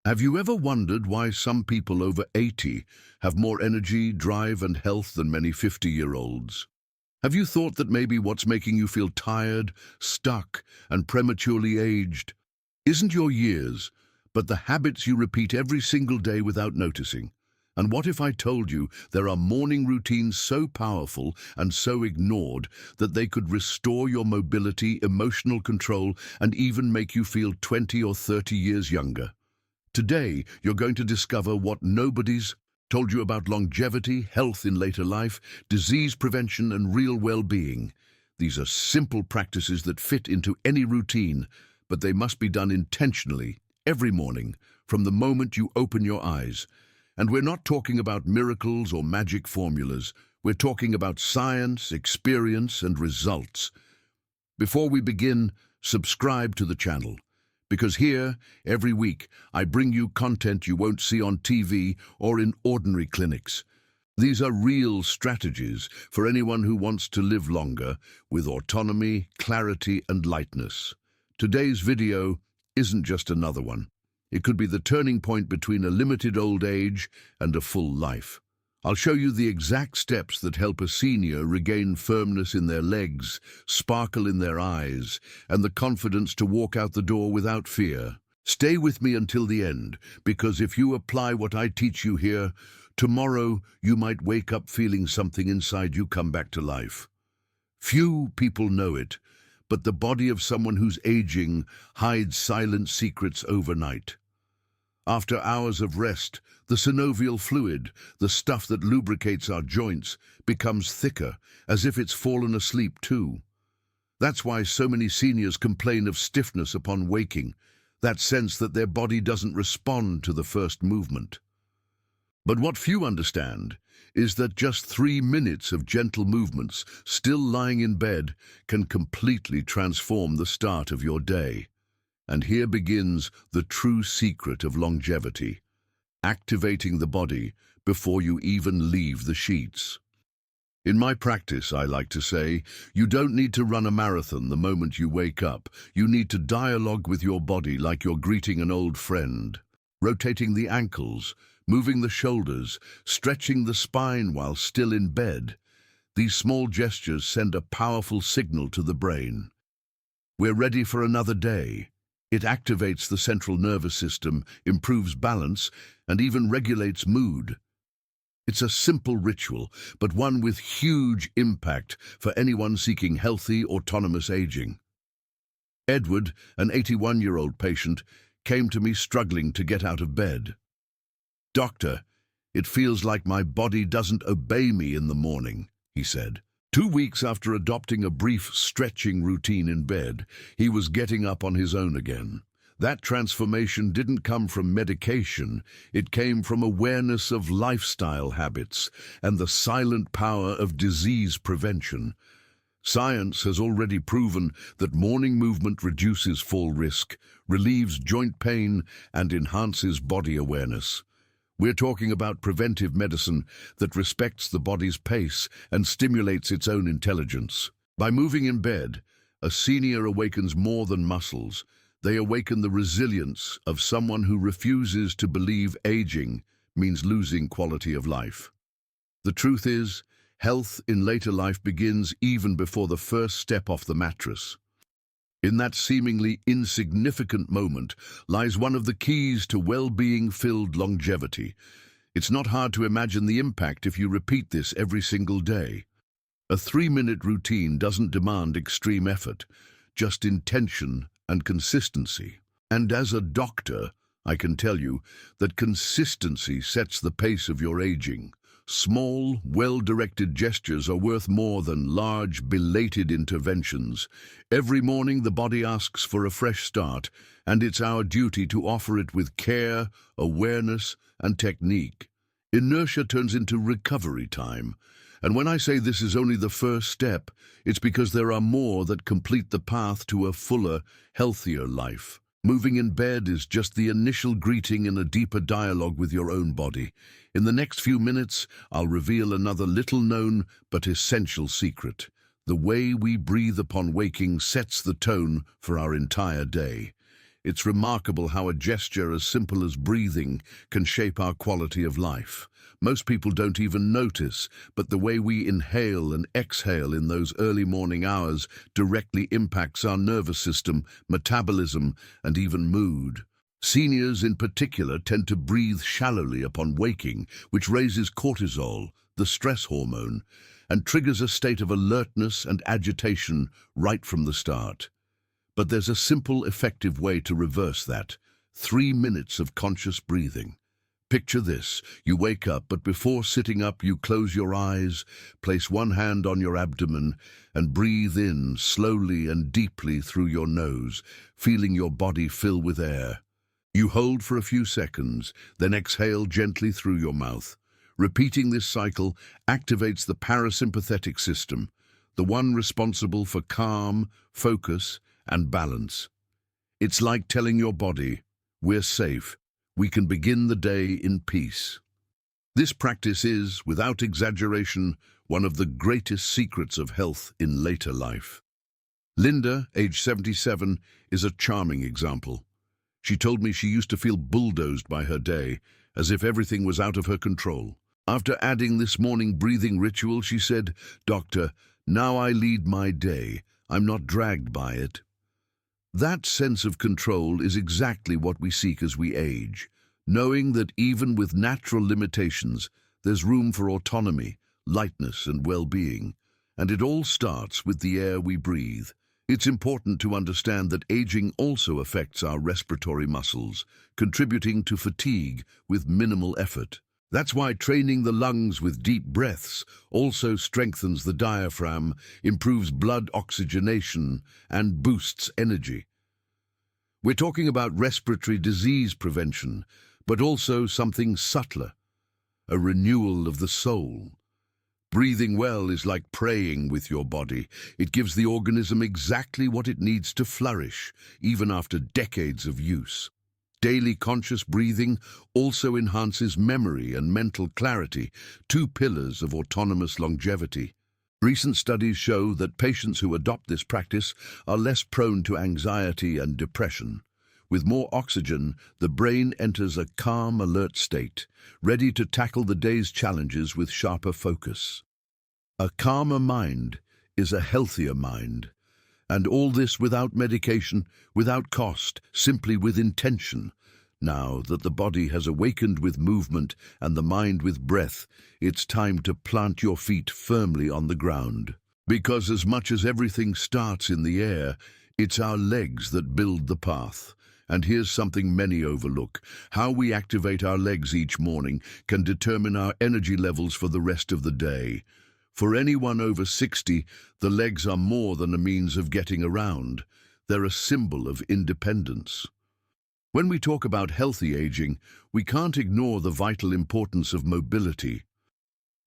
Have you ever wondered why some people over 80 have more energy, drive, and health than many 50-year-olds? Have you thought that maybe what's making you feel tired, stuck, and prematurely aged isn't your years, but the habits you repeat every single day without noticing? And what if I told you there are morning routines so powerful and so ignored that they could restore your mobility, emotional control, and even make you feel 20 or 30 years younger? Today, you're going to discover what nobody's told you about longevity, health in later life, disease prevention, and real well-being. These are simple practices that fit into any routine, but they must be done intentionally, every morning, from the moment you open your eyes. And we're not talking about miracles or magic formulas. We're talking about science, experience, and results. Before we begin, subscribe to the channel. Because here, every week, I bring you content you won't see on TV or in ordinary clinics. These are real strategies for anyone who wants to live longer with autonomy, clarity, and lightness. Today's video isn't just another one. It could be the turning point between a limited old age and a full life. I'll show you the exact steps that help a senior regain firmness in their legs, sparkle in their eyes, and the confidence to walk out the door without fear. Stay with me until the end, because if you apply what I teach you here, tomorrow you might wake up feeling something inside you come back to life. Few people know it, but the body of someone who's aging hides silent secrets overnight. After hours of rest, the synovial fluid, the stuff that lubricates our joints, becomes thicker, as if it's fallen asleep too. That's why so many seniors complain of stiffness upon waking, that sense that their body doesn't respond to the first movement. But what few understand is that just 3 minutes of gentle movements, still lying in bed, can completely transform the start of your day. And here begins the true secret of longevity: activating the body before you even leave the sheets. In my practice, I like to say, you don't need to run a marathon the moment you wake up. You need to dialogue with your body like you're greeting an old friend. Rotating the ankles, moving the shoulders, stretching the spine while still in bed. These small gestures send a powerful signal to the brain. We're ready for another day. It activates the central nervous system, improves balance, and even regulates mood. It's a simple ritual, but one with huge impact for anyone seeking healthy, autonomous aging. Edward, an 81-year-old patient, came to me struggling to get out of bed. "Doctor, it feels like my body doesn't obey me in the morning," he said. 2 weeks after adopting a brief stretching routine in bed, he was getting up on his own again. That transformation didn't come from medication, it came from awareness of lifestyle habits and the silent power of disease prevention. Science has already proven that morning movement reduces fall risk, relieves joint pain, and enhances body awareness. We're talking about preventive medicine that respects the body's pace and stimulates its own intelligence. By moving in bed, a senior awakens more than muscles. They awaken the resilience of someone who refuses to believe aging means losing quality of life. The truth is, health in later life begins even before the first step off the mattress. In that seemingly insignificant moment lies one of the keys to well-being-filled longevity. It's not hard to imagine the impact if you repeat this every single day. A 3-minute routine doesn't demand extreme effort, just intention and consistency. And as a doctor, I can tell you that consistency sets the pace of your aging. Small, well-directed gestures are worth more than large, belated interventions. Every morning the body asks for a fresh start, and it's our duty to offer it with care, awareness, and technique. Inertia turns into recovery time. And when I say this is only the first step, it's because there are more that complete the path to a fuller, healthier life. Moving in bed is just the initial greeting in a deeper dialogue with your own body. In the next few minutes, I'll reveal another little-known but essential secret. The way we breathe upon waking sets the tone for our entire day. It's remarkable how a gesture as simple as breathing can shape our quality of life. Most people don't even notice, but the way we inhale and exhale in those early morning hours directly impacts our nervous system, metabolism, and even mood. Seniors in particular tend to breathe shallowly upon waking, which raises cortisol, the stress hormone, and triggers a state of alertness and agitation right from the start. But there's a simple, effective way to reverse that. 3 minutes of conscious breathing. Picture this. You wake up, but before sitting up, you close your eyes, place one hand on your abdomen, and breathe in slowly and deeply through your nose, feeling your body fill with air. You hold for a few seconds, then exhale gently through your mouth. Repeating this cycle activates the parasympathetic system, the one responsible for calm, focus, and balance. It's like telling your body, we're safe. We can begin the day in peace. This practice is, without exaggeration, one of the greatest secrets of health in later life. Linda, age 77, is a charming example. She told me she used to feel bulldozed by her day, as if everything was out of her control. After adding this morning breathing ritual, she said, "Doctor, now I lead my day. I'm not dragged by it." That sense of control is exactly what we seek as we age, knowing that even with natural limitations, there's room for autonomy, lightness, and well-being. And it all starts with the air we breathe. It's important to understand that aging also affects our respiratory muscles, contributing to fatigue with minimal effort. That's why training the lungs with deep breaths also strengthens the diaphragm, improves blood oxygenation, and boosts energy. We're talking about respiratory disease prevention, but also something subtler, a renewal of the soul. Breathing well is like praying with your body. It gives the organism exactly what it needs to flourish, even after decades of use. Daily conscious breathing also enhances memory and mental clarity, two pillars of autonomous longevity. Recent studies show that patients who adopt this practice are less prone to anxiety and depression. With more oxygen, the brain enters a calm, alert state, ready to tackle the day's challenges with sharper focus. A calmer mind is a healthier mind. And all this without medication, without cost, simply with intention. Now that the body has awakened with movement and the mind with breath, it's time to plant your feet firmly on the ground. Because as much as everything starts in the air, it's our legs that build the path. And here's something many overlook. How we activate our legs each morning can determine our energy levels for the rest of the day. For anyone over 60, the legs are more than a means of getting around. They're a symbol of independence. When we talk about healthy aging, we can't ignore the vital importance of mobility.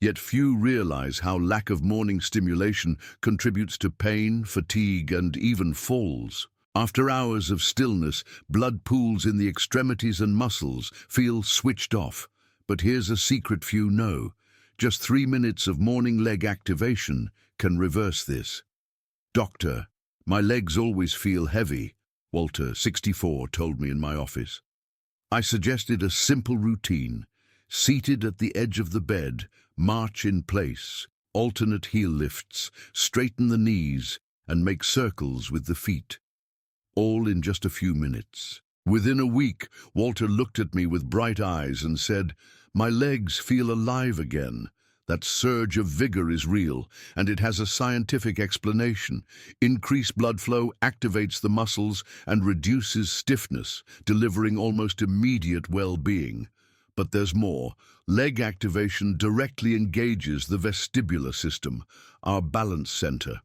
Yet few realize how lack of morning stimulation contributes to pain, fatigue, and even falls. After hours of stillness, blood pools in the extremities and muscles feel switched off. But here's a secret few know. Just 3 minutes of morning leg activation can reverse this. "Doctor, my legs always feel heavy," Walter, 64, told me in my office. I suggested a simple routine. Seated at the edge of the bed, march in place, alternate heel lifts, straighten the knees, and make circles with the feet. All in just a few minutes. Within a week, Walter looked at me with bright eyes and said, "My legs feel alive again." That surge of vigor is real, and it has a scientific explanation. Increased blood flow activates the muscles and reduces stiffness, delivering almost immediate well-being. But there's more. Leg activation directly engages the vestibular system, our balance center.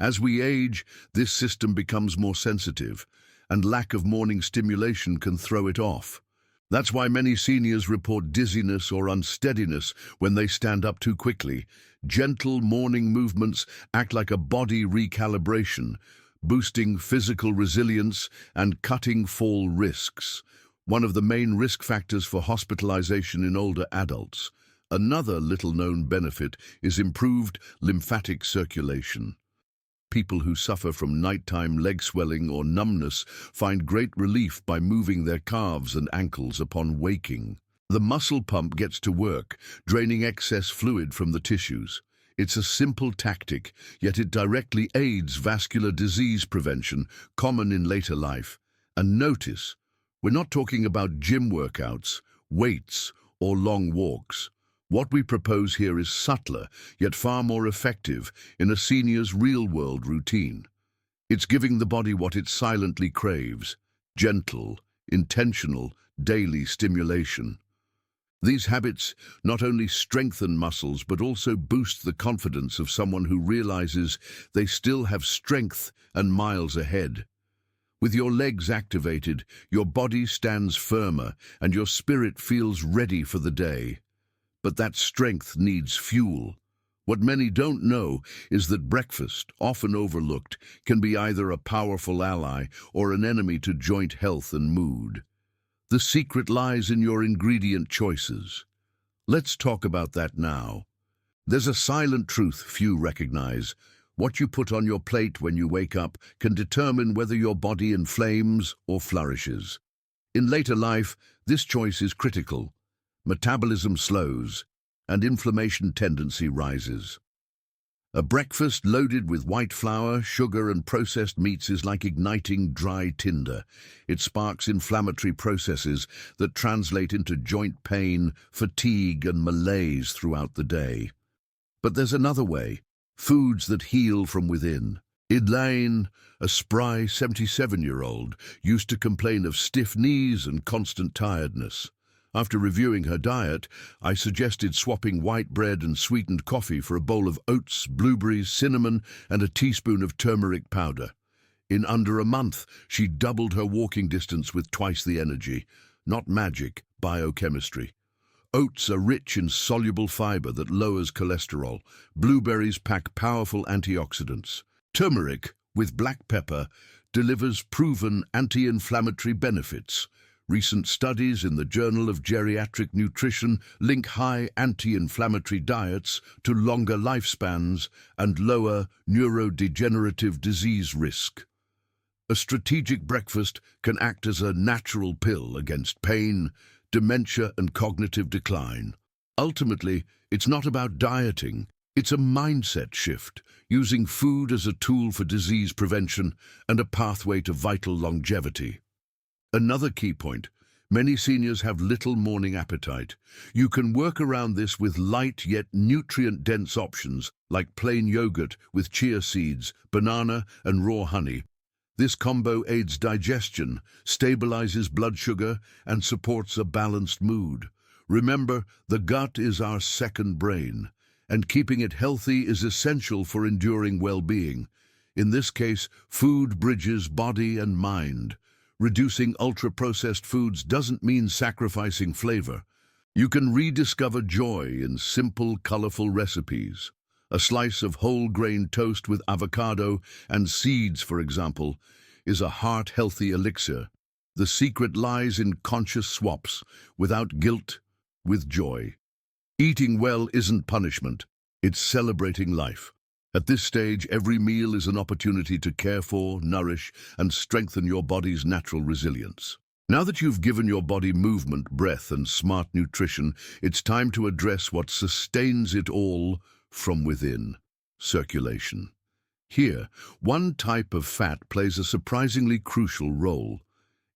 As we age, this system becomes more sensitive, and lack of morning stimulation can throw it off. That's why many seniors report dizziness or unsteadiness when they stand up too quickly. Gentle morning movements act like a body recalibration, boosting physical resilience and cutting fall risks, one of the main risk factors for hospitalization in older adults. Another little-known benefit is improved lymphatic circulation. people who suffer from nighttime leg swelling or numbness find great relief by moving their calves and ankles upon waking. The muscle pump gets to work, draining excess fluid from the tissues. It's a simple tactic, yet it directly aids vascular disease prevention, common in later life. And notice, we're not talking about gym workouts, weights, or long walks. What we propose here is subtler, yet far more effective in a senior's real-world routine. It's giving the body what it silently craves: gentle, intentional, daily stimulation. These habits not only strengthen muscles but also boost the confidence of someone who realizes they still have strength and miles ahead. With your legs activated, your body stands firmer and your spirit feels ready for the day. But that strength needs fuel. What many don't know is that breakfast, often overlooked, can be either a powerful ally or an enemy to joint health and mood. The secret lies in your ingredient choices. Let's talk about that now. There's a silent truth few recognize. What you put on your plate when you wake up can determine whether your body inflames or flourishes. In later life, this choice is critical. Metabolism slows, and inflammation tendency rises. A breakfast loaded with white flour, sugar, and processed meats is like igniting dry tinder. It sparks inflammatory processes that translate into joint pain, fatigue, and malaise throughout the day. But there's another way: foods that heal from within. Elaine, a spry 77-year-old, used to complain of stiff knees and constant tiredness. After reviewing her diet, I suggested swapping white bread and sweetened coffee for a bowl of oats, blueberries, cinnamon, and a teaspoon of turmeric powder. In under a month, she doubled her walking distance with twice the energy. Not magic, biochemistry. Oats are rich in soluble fiber that lowers cholesterol. Blueberries pack powerful antioxidants. Turmeric, with black pepper, delivers proven anti-inflammatory benefits. Recent studies in the Journal of Geriatric Nutrition link high anti-inflammatory diets to longer lifespans and lower neurodegenerative disease risk. A strategic breakfast can act as a natural pill against pain, dementia, and cognitive decline. Ultimately, it's not about dieting. It's a mindset shift, using food as a tool for disease prevention and a pathway to vital longevity. Another key point: many seniors have little morning appetite. You can work around this with light yet nutrient-dense options like plain yogurt with chia seeds, banana, and raw honey. This combo aids digestion, stabilizes blood sugar, and supports a balanced mood. Remember, the gut is our second brain, and keeping it healthy is essential for enduring well-being. In this case, food bridges body and mind. Reducing ultra-processed foods doesn't mean sacrificing flavor. You can rediscover joy in simple, colorful recipes. A slice of whole-grain toast with avocado and seeds, for example, is a heart-healthy elixir. The secret lies in conscious swaps, without guilt, with joy. Eating well isn't punishment, it's celebrating life. At this stage, every meal is an opportunity to care for, nourish, and strengthen your body's natural resilience. Now that you've given your body movement, breath, and smart nutrition, it's time to address what sustains it all from within: circulation. Here, one type of fat plays a surprisingly crucial role.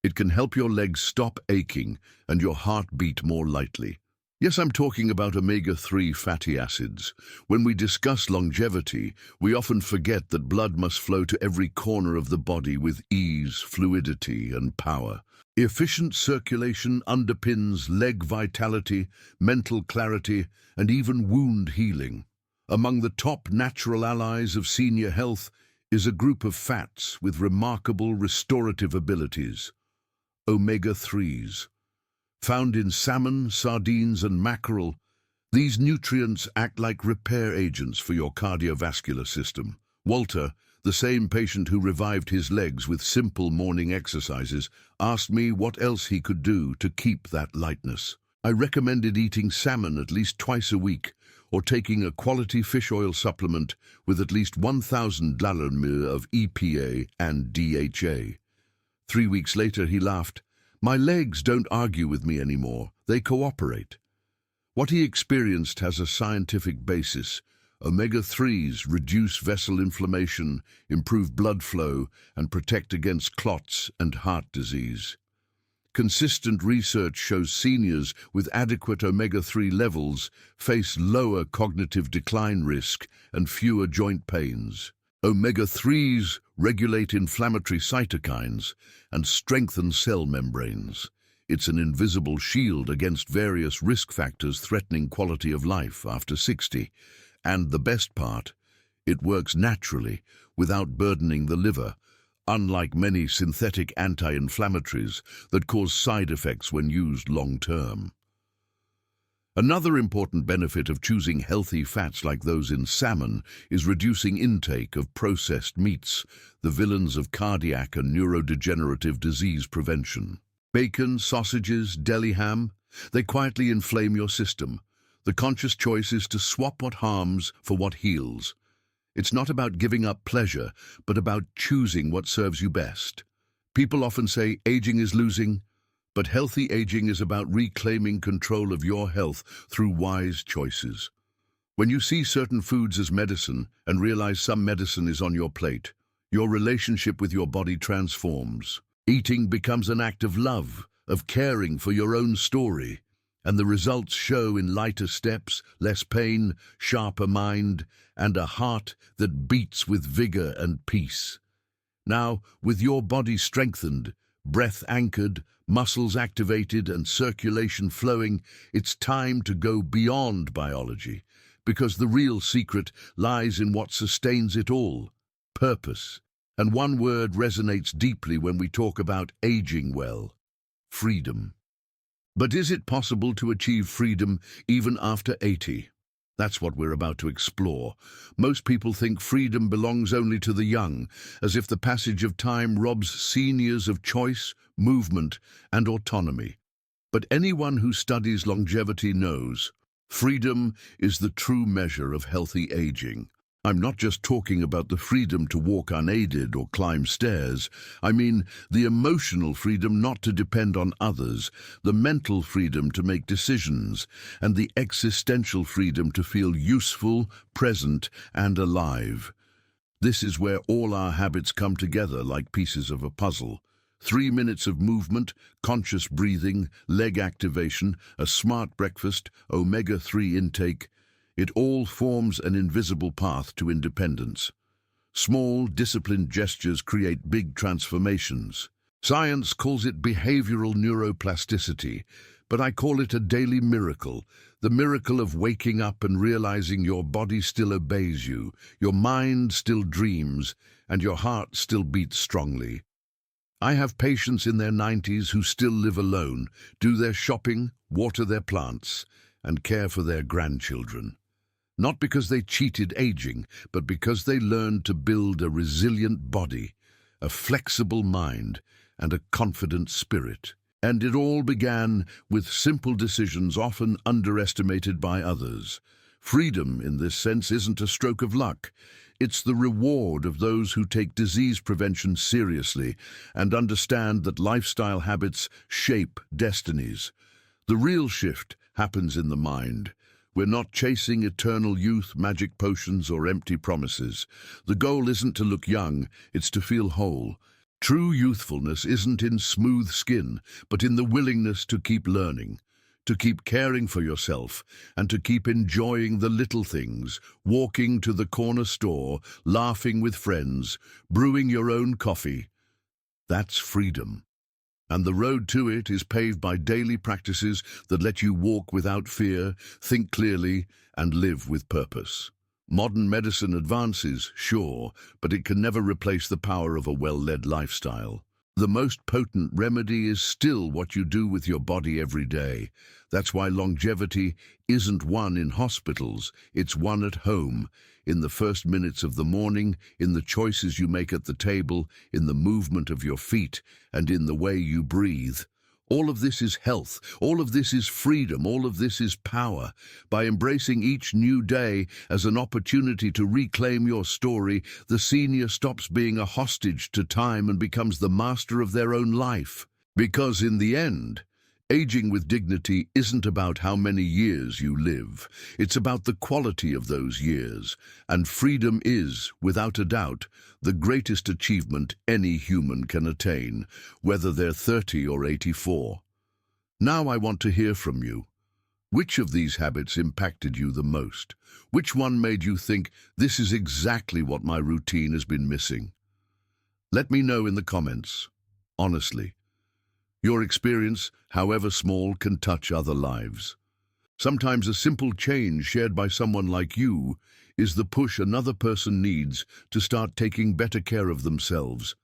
It can help your legs stop aching and your heart beat more lightly. Yes, I'm talking about omega-3 fatty acids. When we discuss longevity, we often forget that blood must flow to every corner of the body with ease, fluidity, and power. Efficient circulation underpins leg vitality, mental clarity, and even wound healing. Among the top natural allies of senior health is a group of fats with remarkable restorative abilities: omega-3s. Found in salmon, sardines, and mackerel, these nutrients act like repair agents for your cardiovascular system. Walter, the same patient who revived his legs with simple morning exercises, asked me what else he could do to keep that lightness. I recommended eating salmon at least twice a week, or taking a quality fish oil supplement with at least 1,000 ml of EPA and DHA. 3 weeks later, he laughed. My legs don't argue with me anymore. They cooperate. What he experienced has a scientific basis. Omega-3s reduce vessel inflammation, improve blood flow, and protect against clots and heart disease. Consistent research shows seniors with adequate omega-3 levels face lower cognitive decline risk and fewer joint pains. Omega-3s regulate inflammatory cytokines and strengthen cell membranes. It's an invisible shield against various risk factors threatening quality of life after 60. And the best part, it works naturally without burdening the liver, unlike many synthetic anti-inflammatories that cause side effects when used long-term. Another important benefit of choosing healthy fats like those in salmon is reducing intake of processed meats, the villains of cardiac and neurodegenerative disease prevention. Bacon, sausages, deli ham, they quietly inflame your system. The conscious choice is to swap what harms for what heals. It's not about giving up pleasure, but about choosing what serves you best. People often say aging is losing, but healthy aging is about reclaiming control of your health through wise choices. When you see certain foods as medicine and realize some medicine is on your plate, your relationship with your body transforms. Eating becomes an act of love, of caring for your own story, and the results show in lighter steps, less pain, sharper mind, and a heart that beats with vigor and peace. Now, with your body strengthened, breath anchored, muscles activated, and circulation flowing, it's time to go beyond biology, because the real secret lies in what sustains it all: purpose. And one word resonates deeply when we talk about aging well: freedom. But is it possible to achieve freedom even after 80? That's what we're about to explore. Most people think freedom belongs only to the young, as if the passage of time robs seniors of choice, movement, and autonomy. But anyone who studies longevity knows freedom is the true measure of healthy aging. I'm not just talking about the freedom to walk unaided or climb stairs. I mean the emotional freedom not to depend on others, the mental freedom to make decisions, and the existential freedom to feel useful, present, and alive. This is where all our habits come together like pieces of a puzzle. 3 minutes of movement, conscious breathing, leg activation, a smart breakfast, omega-3 intake. It all forms an invisible path to independence. Small, disciplined gestures create big transformations. Science calls it behavioral neuroplasticity, but I call it a daily miracle, the miracle of waking up and realizing your body still obeys you, your mind still dreams, and your heart still beats strongly. I have patients in their 90s who still live alone, do their shopping, water their plants, and care for their grandchildren. Not because they cheated aging, but because they learned to build a resilient body, a flexible mind, and a confident spirit. And it all began with simple decisions often underestimated by others. Freedom, in this sense, isn't a stroke of luck. It's the reward of those who take disease prevention seriously and understand that lifestyle habits shape destinies. The real shift happens in the mind. We're not chasing eternal youth, magic potions, or empty promises. The goal isn't to look young, it's to feel whole. True youthfulness isn't in smooth skin, but in the willingness to keep learning, to keep caring for yourself, and to keep enjoying the little things, walking to the corner store, laughing with friends, brewing your own coffee. That's freedom. And the road to it is paved by daily practices that let you walk without fear, think clearly, and live with purpose. Modern medicine advances, sure, but it can never replace the power of a well-led lifestyle. The most potent remedy is still what you do with your body every day. That's why longevity isn't won in hospitals, it's won at home, in the first minutes of the morning, in the choices you make at the table, in the movement of your feet, and in the way you breathe. All of this is health. All of this is freedom. All of this is power. By embracing each new day as an opportunity to reclaim your story, the senior stops being a hostage to time and becomes the master of their own life. Because in the end, aging with dignity isn't about how many years you live. It's about the quality of those years. And freedom is, without a doubt, the greatest achievement any human can attain, whether they're 30 or 84. Now I want to hear from you. Which of these habits impacted you the most? Which one made you think, this is exactly what my routine has been missing? Let me know in the comments. Honestly. Your experience, however small, can touch other lives. Sometimes a simple change shared by someone like you is the push another person needs to start taking better care of themselves.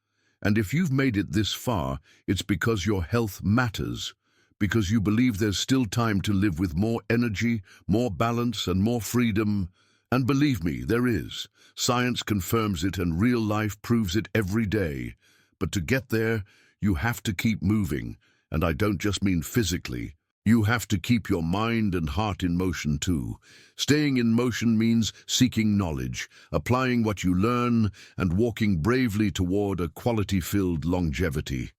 And if you've made it this far, it's because your health matters, because you believe there's still time to live with more energy, more balance, and more freedom. And believe me, there is. Science confirms it and real life proves it every day. But to get there, you have to keep moving, and I don't just mean physically. You have to keep your mind and heart in motion too. Staying in motion means seeking knowledge, applying what you learn, and walking bravely toward a quality-filled longevity.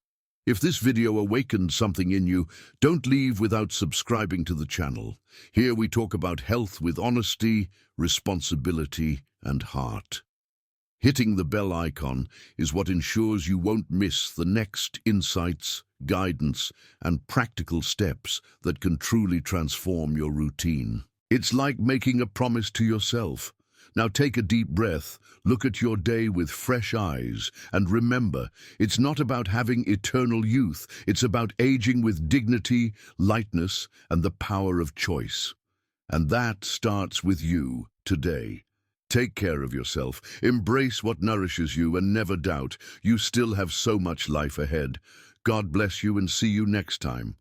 If this video awakened something in you, don't leave without subscribing to the channel. Here we talk about health with honesty, responsibility, and heart. Hitting the bell icon is what ensures you won't miss the next insights, guidance, and practical steps that can truly transform your routine. It's like making a promise to yourself. Now take a deep breath, look at your day with fresh eyes, and remember, it's not about having eternal youth, it's about aging with dignity, lightness, and the power of choice. And that starts with you today. Take care of yourself, embrace what nourishes you, and never doubt you still have so much life ahead. God bless you and see you next time.